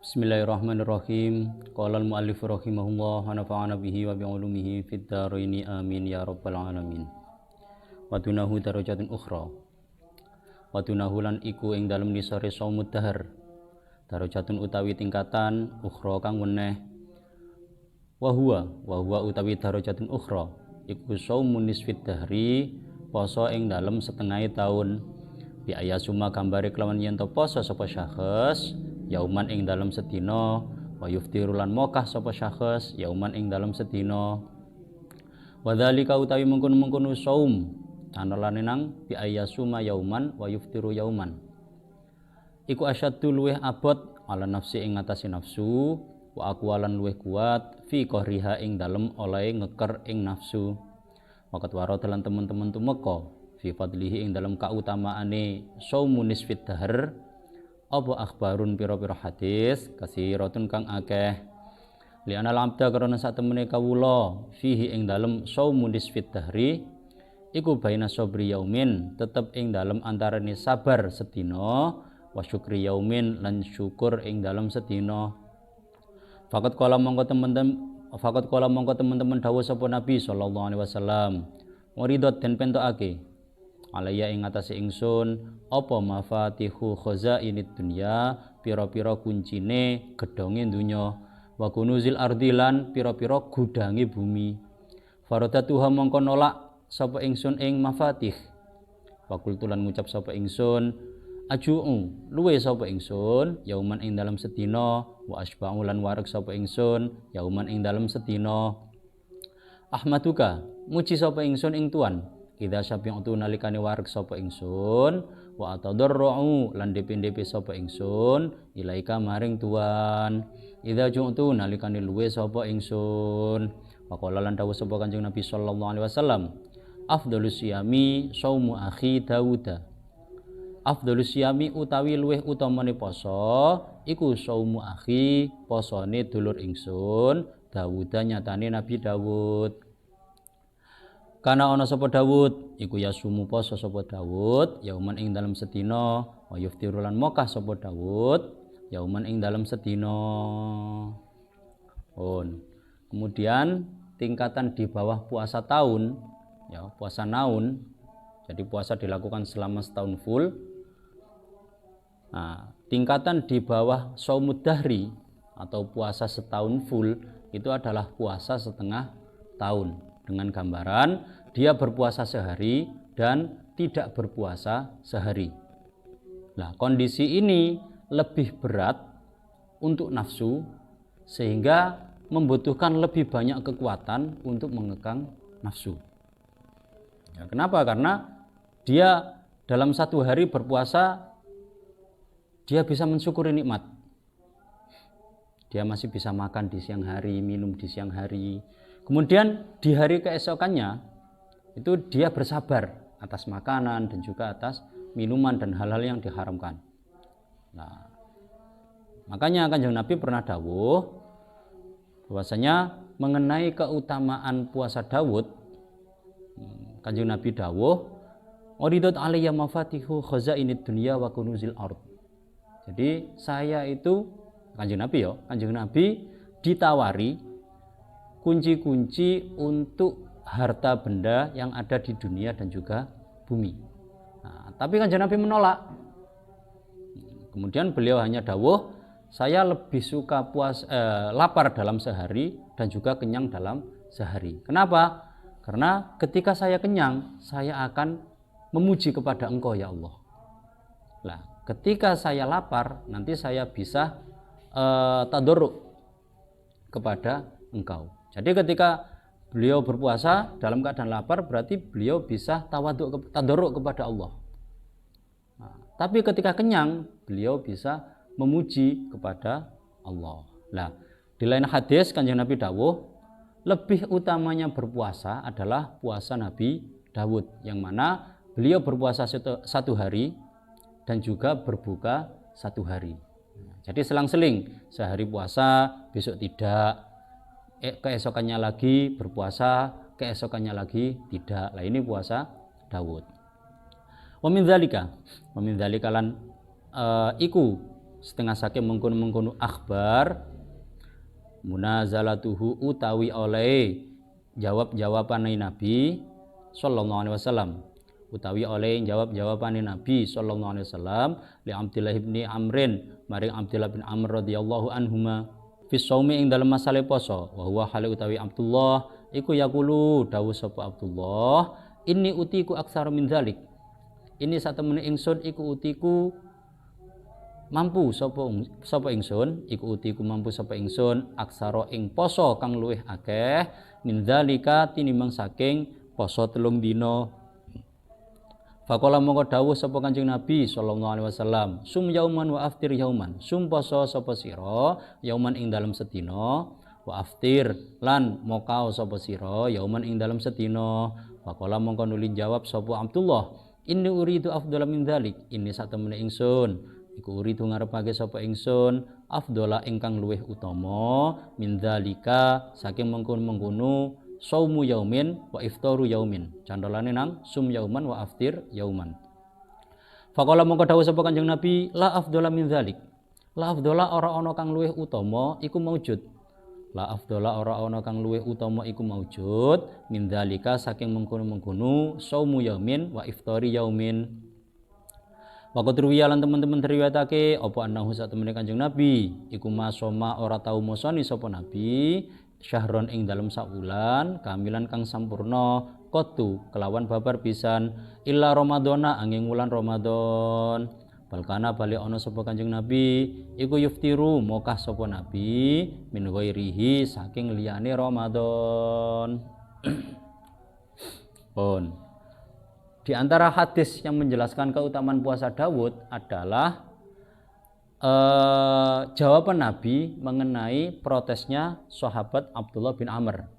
Bismillahirrahmanirrahim. Qala al-muallif rahimahullah wa nafa'ana bihi wa bi'ulumihi fid dharaini amin ya rabbal alamin. Wa dunahu darajatun ukhra. Wa dunahu lan iku ing dalem nisare saumud dahar. Darajatun utawi tingkatan ukhra kang weneh. Wa huwa utawi darajatun ukhra iku saumun nisfid dahri, poso ing dalem setengah taun. Bi ayasuma gambare kelawan yen to poso sapa syakhs yauman ing dalam sedina, wa yuftiru lan mokah sapa syakhs yauman ing dalam sedina. Wa dzalika utawi mengkono-mengkono saum canelane nang bi ayasuma yauman wa yuftiru yauman iku asyaddu luweh abot ala nafsi ing ngatasi nafsu, wa aqwalan luweh kuat fi qahriha ing dalem oleh ngeker ing nafsu. Waqat waro dalan teman-teman tumeka fi fadlihi ing dalam kautamaane saumun nisfid dahr apa akhbarun pira-pira hadis kasiratun kang akeh li anal abda karena sak temene kawula fihi ing dalem saumun nisfid dahri iku baina sabri yaumin tetep ing dalem antarane sabar sedina wa syukri yaumin lan syukur ing dalem sedina. Faqat kala mongko teman-teman dawuh sapa Nabi sallallahu alaihi wasallam muridot den pentokake alaya ing atase ingsun apa mafatihu khazainid dunya pira-pira kuncine gedhonge dunya wa kunuzil ardi lan pira-pira gudange bumi. Faradatuha mongko nolak sapa ingsun ing mafatih wa kultulan ngucap sapa ingsun aju'u luwe sapa ingsun yauman ing dalam sedina wa asba'u lan wareg sapa ingsun yauman ing dalam sedina. Ahmaduka muji sapa ingsun ing Tuhan idza syafi'tu nalikane wareg sapa ingsun wa atadarru lan depe-depe sapa ingsun ilaika maring Tuhan idza ju'tu nalikane luwe sapa ingsun. Waqala lan dawuh sapa Kanjeng Nabi sallallahu alaihi wasallam afdhalus siyami saumu akhi Dawuda. Afdhalus siyami utawi luweh utamane poso iku saumu akhi posone dulur ingsun Dawuda nyatane Nabi Dawud. Kana ana sapa Dawud iku yasumu poso sapa Dawud yauman ing dalam sedina wa yuftiru lan mokah sapa Dawud yauman ing dalam sedina. Kemudian tingkatan di bawah puasa tahun ya, puasa naun. Jadi puasa dilakukan selama setahun full. Nah, tingkatan di bawah shaumud dahri atau puasa setahun full itu adalah puasa setengah tahun, dengan gambaran dia berpuasa sehari dan tidak berpuasa sehari. Nah, kondisi ini lebih berat untuk nafsu sehingga membutuhkan lebih banyak kekuatan untuk mengekang nafsu. Ya, kenapa? Karena dia dalam satu hari berpuasa dia bisa mensyukuri nikmat. Dia masih bisa makan di siang hari, minum di siang hari. Kemudian di hari keesokannya itu dia bersabar atas makanan dan juga atas minuman dan hal-hal yang diharamkan. Nah, makanya Kanjeng Nabi pernah dawuh bahwasanya mengenai keutamaan puasa Daud, Kanjeng Nabi dawuh uridat alayya mafatihu khazainid dunya wa kunuzil ard. Jadi saya itu Kanjeng Nabi ditawari kunci-kunci untuk harta benda yang ada di dunia dan juga bumi. Nah, tapi Kanjeng Nabi menolak. Kemudian beliau hanya dawuh, saya lebih suka lapar dalam sehari dan juga kenyang dalam sehari. Kenapa? Karena ketika saya kenyang, saya akan memuji kepada Engkau ya Allah. Nah, ketika saya lapar, nanti saya bisa tadarruk kepada Engkau. Jadi ketika beliau berpuasa dalam keadaan lapar berarti beliau bisa tadarruk kepada Allah. Nah, tapi ketika kenyang beliau bisa memuji kepada Allah. Nah, di lain hadis Kanjeng Nabi dawuh lebih utamanya berpuasa adalah puasa Nabi Dawud yang mana beliau berpuasa satu hari dan juga berbuka satu hari. Jadi selang-seling, sehari puasa, besok tidak, keesokannya lagi berpuasa, keesokannya lagi tidak. Lah ini puasa Dawud. Wa min dzalika lan iku setengah saking mengkono-mengkono akhbar munazalatuhu utawi oleh jawab-jawabane Nabi sallallahu alaihi wasallam utawi oleh jawab-jawabane Nabi sallallahu alaihi wasallam li Abdullah bin Amrin maring Abdullah bin Amr radhiyallahu anhuma fi shaumi ing dalem masalah poso wa huwa hale utawi Abdullah iku yaqulu dawuh sapa Abdullah inni utiku aksar min dzalik ini satemene ingsun iku utiku mampu sapa ingsun iku utiku mampu sapa ingsun aksara ing poso kang luwih akeh min dzalika tinimbang saking poso 3 dina. Faqala mongko dawuh sapa Kanjeng Nabi sallallahu alaihi wasallam sum yauman wa aftir yauman sum poso sapa sira yauman ing dalem sedina wa aftir lan mokao sapa sira yauman ing dalem sedina. Faqala mongko nuli jawab sapa Abdullah inni uridu afdhala min dzalik ini satemene ingsun iku uridu ngarepake sapa ingsun afdhala ingkang luwih utama min dzalika saking mengkono-mengkono saumu yaumin wa iftaru yaumin candolane nang sum yauman wa aftir yauman. Faqala mongko dawuh sapa Kanjeng Nabi la afdhala min dzalik la afdhala ora ana kang luwih utama iku maujud la afdhala ora ana kang luwih utama iku maujud min dzalika saking mengkono-mengkono saumu yaumin wa iftari yaumin. Waqat ruwiya lan teman-teman riwayatake apa annahu sak temene Kanjeng Nabi iku masoma ora tau mosoni sapa Nabi syahron ing dalem sakwulan kamilan kang sampurna qatu kelawan babar pisan illa ramadhana angin wulan Ramadan. Balkana bali ana sapa Kanjeng Nabi iku yuftiru mokah sapa Nabi min ghairihi saking liyane Ramadan. Pun di antara hadis yang menjelaskan keutamaan puasa Daud adalah jawaban Nabi mengenai protesnya sahabat Abdullah bin Amr.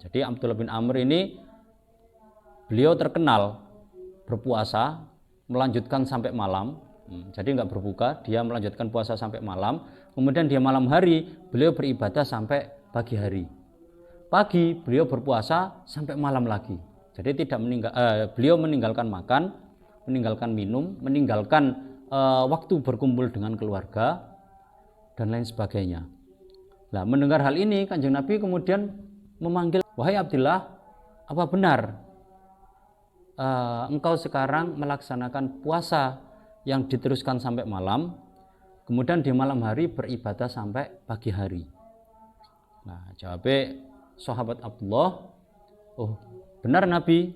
Jadi Abdullah bin Amr ini beliau terkenal berpuasa melanjutkan sampai malam. Jadi nggak berbuka, dia melanjutkan puasa sampai malam. Kemudian dia malam hari beliau beribadah sampai pagi hari. Pagi beliau berpuasa sampai malam lagi. Jadi beliau meninggalkan makan, meninggalkan minum, meninggalkan waktu berkumpul dengan keluarga dan lain sebagainya. Nah, mendengar hal ini Kanjeng Nabi kemudian memanggil, wahai Abdullah, apa benar engkau sekarang melaksanakan puasa yang diteruskan sampai malam, kemudian di malam hari beribadah sampai pagi hari? Nah, jawabnya sahabat Abdullah, oh benar Nabi,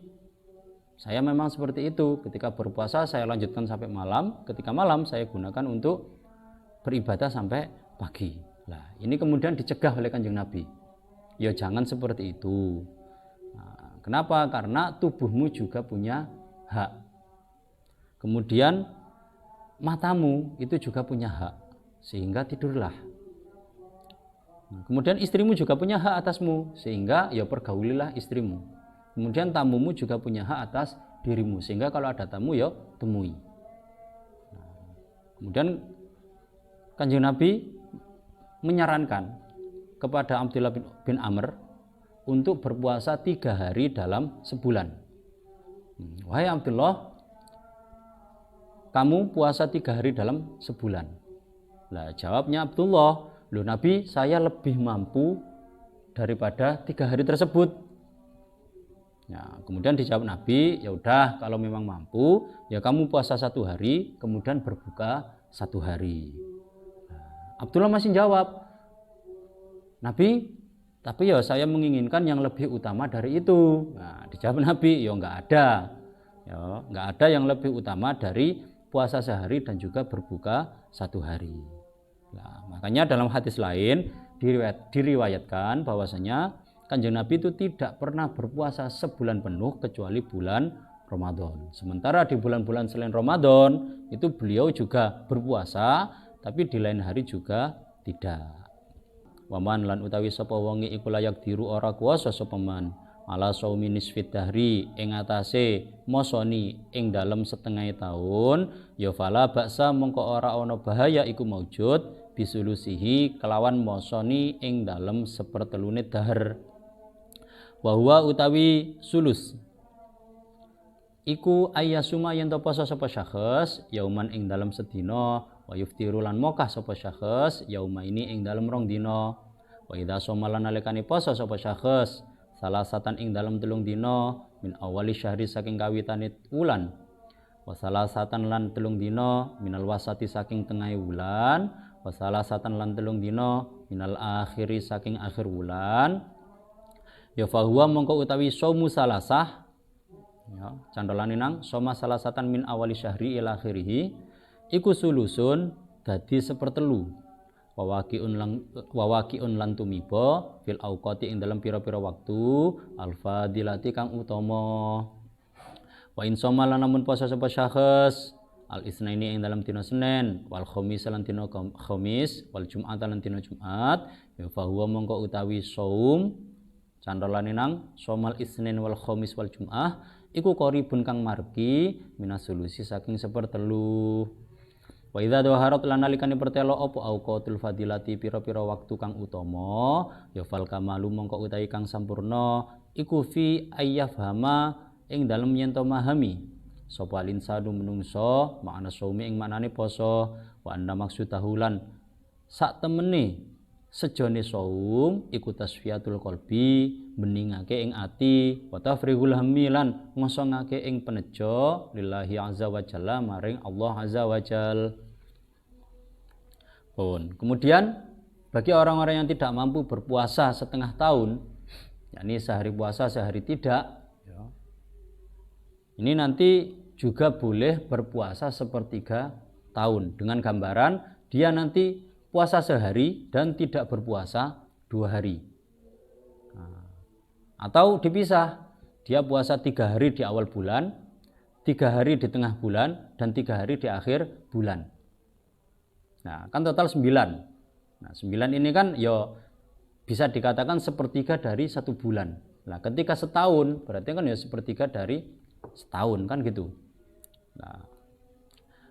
saya memang seperti itu. Ketika berpuasa saya lanjutkan sampai malam, ketika malam saya gunakan untuk beribadah sampai pagi. Nah, ini kemudian dicegah oleh Kanjeng Nabi. Ya jangan seperti itu. Nah, kenapa? Karena tubuhmu juga punya hak. Kemudian matamu itu juga punya hak, sehingga tidurlah. Nah, kemudian istrimu juga punya hak atasmu, sehingga ya pergaulilah istrimu. Kemudian tamumu juga punya hak atas dirimu, sehingga kalau ada tamu ya temui. Nah, kemudian Kanjeng Nabi menyarankan kepada Abdullah bin Amr untuk berpuasa 3 hari dalam sebulan. Wahai Abdullah, kamu puasa 3 hari dalam sebulan. Nah, jawabnya Abdullah, loh Nabi, saya lebih mampu daripada 3 hari tersebut. Nah, kemudian dijawab Nabi, ya udah kalau memang mampu, ya kamu puasa 1 hari, kemudian berbuka 1 hari. Nah, Abdullah masih jawab, Nabi, tapi ya saya menginginkan yang lebih utama dari itu. Nah, dijawab Nabi, ya enggak ada yang lebih utama dari puasa sehari dan juga berbuka 1 hari. Nah, makanya dalam hadis lain diriwayatkan bahwasanya Kanjeng Nabi itu tidak pernah berpuasa sebulan penuh kecuali bulan Ramadan. Sementara di bulan-bulan selain Ramadan itu beliau juga berpuasa, tapi di lain hari juga tidak. Waman lan utawi sapa wonge iku layak diru ora kuwasa sapa man ala saumi nisfid dahri ing atase mosoni ing dalem setengah tahun ya fala baksa mongko ora ana bahaya iku maujud bisulusihi kelawan mosoni ing dalem sepertelune dahar. Wa huwa utawi sulus iku ayyasuma yen to poso sapa syakhs yauman ing dalem sedina wa yuftiru lan mokah sapa syakhs yauma ini ing dalem rong dina wa idza somalan nalikane poso sapa syakhs salasatan ing dalem 3 dina min awali syahri saking kawitane wulan wa salasatan lan 3 dina minal wasati saking tengah wulan wa salasatan lan 3 dina minal akhiri saking akhir wulan ya fahuwa mongko utawi saumu salasah ya candolane nang soma salasatan min awali syahri ila akhirih iku sulusun dadi sepertelu wawakiun lan tumiba fil auqati ing dalam pira-pira waktu alfadilati kang utama wa in soma lan namun poso sapa syakhs al isnaini ing dalam dina Senin wal khamis lan dina Khamis wal Jumat lan dina Jumat ya fahuwa mongko utawi saum candolane nang somal isnin wal khamis wal Jum'ah iku qaribun kang margi minasulusi saking sepertelu wa idza dhaharat lan nalikane pertelo apa auqatul fadilati pira-pira waktu kang utama ya fal kamalu mongko utawi kang sampurna iku fi ayyafhama ing dalem yen to mahami sapa linsanu menungso makna saumi ing manane poso wa anna maksudahu lan sak temene sejone saum iku tasfiyatul qalbi beningake ing ati wa tafrihul hammi lan ngosongake ing penejo lillahi azza wa jalla maring Allah azza wa jal. Kemudian bagi orang-orang yang tidak mampu berpuasa setengah tahun, yakni sehari puasa sehari tidak, ini nanti juga boleh berpuasa sepertiga tahun dengan gambaran dia nanti puasa sehari dan tidak berpuasa 2 hari. Atau dipisah, dia puasa 3 hari di awal bulan, 3 hari di tengah bulan, dan 3 hari di akhir bulan. Nah, kan total 9. Nah, 9 ini kan ya bisa dikatakan sepertiga dari 1 bulan. Nah, ketika setahun, berarti kan ya sepertiga dari setahun, kan gitu. Nah,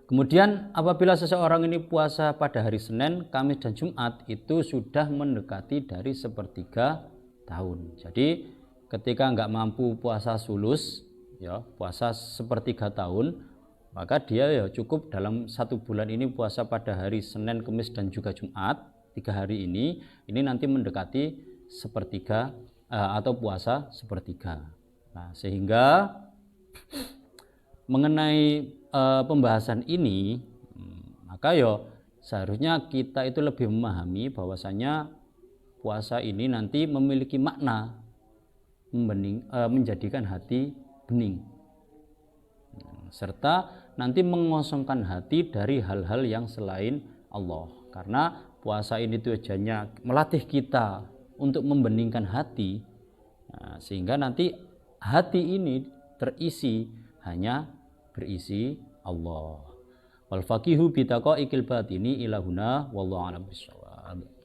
kemudian apabila seseorang ini puasa pada hari Senin, Kamis dan Jumat itu sudah mendekati dari sepertiga tahun. Jadi ketika nggak mampu puasa sulus, ya puasa sepertiga tahun, maka dia ya cukup dalam 1 bulan ini puasa pada hari Senin, Kamis dan juga Jumat, 3 hari ini nanti mendekati sepertiga atau puasa sepertiga. Nah, sehingga mengenai pembahasan ini, maka ya seharusnya kita itu lebih memahami bahwasanya puasa ini nanti memiliki makna menjadikan hati bening, serta nanti mengosongkan hati dari hal-hal yang selain Allah. Karena puasa ini tujuannya melatih kita untuk membeningkan hati, sehingga nanti hati ini hanya berisi Allah. Wal faqihu bi taqaiqil batini ilahuna wallahu a'lam bissawab.